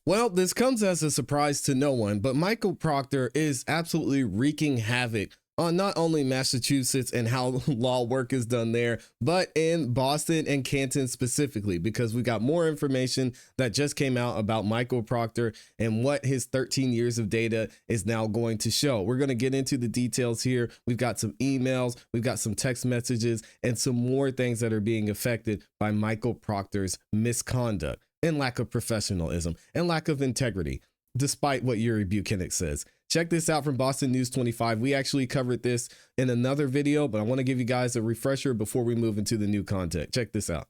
Well, this comes as a surprise to no one, but Michael Proctor is absolutely wreaking havoc on not only Massachusetts and how law work is done there, but in Boston and Canton specifically, because we got more information that just came out about Michael Proctor and what his 13 years of data is now going to show. We're going to get into the details here. We've got some emails, we've got some text messages, and some more things that are being affected by Michael Proctor's misconduct and lack of professionalism and lack of integrity, despite what Yuri Buchanan says. Check this out from Boston News 25. We actually covered this in another video, but I want to give you guys a refresher before we move into the new content. Check this out.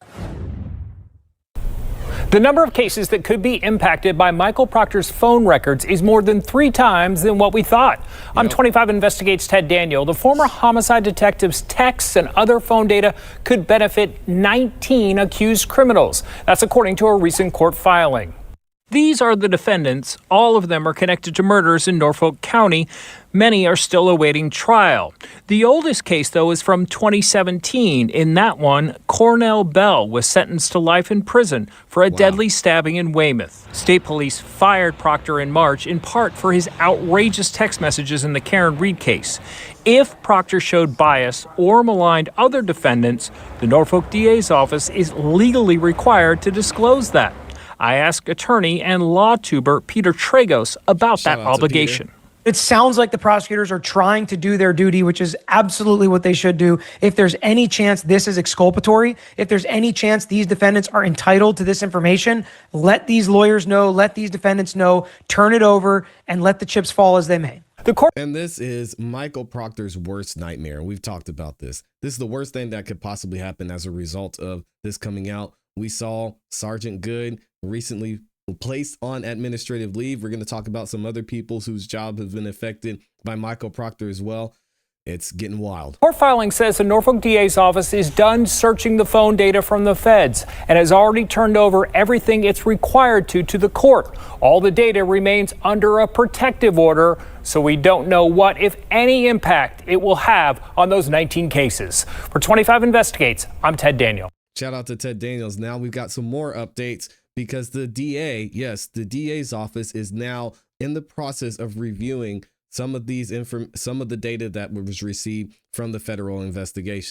The number of cases that could be impacted by Michael Proctor's phone records is more than 3 times than what we thought. On 25 Investigates Ted Daniel, the former homicide detective's texts and other phone data could benefit 19 accused criminals. That's according to a recent court filing. These are the defendants. All of them are connected to murders in Norfolk County. Many are still awaiting trial. The oldest case, though, is from 2017. In that one, Cornell Bell was sentenced to life in prison for a deadly stabbing in Weymouth. State police fired Proctor in March, in part for his outrageous text messages in the Karen Reed case. If Proctor showed bias or maligned other defendants, the Norfolk DA's office is legally required to disclose that. I asked attorney and law tuber Peter Tragos about that obligation. It sounds like the prosecutors are trying to do their duty, which is absolutely what they should do. If there's any chance this is exculpatory, if there's any chance these defendants are entitled to this information, let these lawyers know, let these defendants know, turn it over, and let the chips fall as they may. And this is Michael Proctor's worst nightmare. We've talked about this. This is the worst thing that could possibly happen as a result of this coming out. We saw Sergeant Good recently placed on administrative leave. We're going to talk about some other people whose job has been affected by Michael Proctor as well. It's getting wild. Court filing says the Norfolk DA's office is done searching the phone data from the feds and has already turned over everything it's required to the court. All the data remains under a protective order, so we don't know what, if any, impact it will have on those 19 cases. For 25 Investigates, I'm Ted Daniel. Shout out to Ted Daniels. Now we've got some more updates because the DA, the DA's office is now in the process of reviewing some of the data that was received from the federal investigation.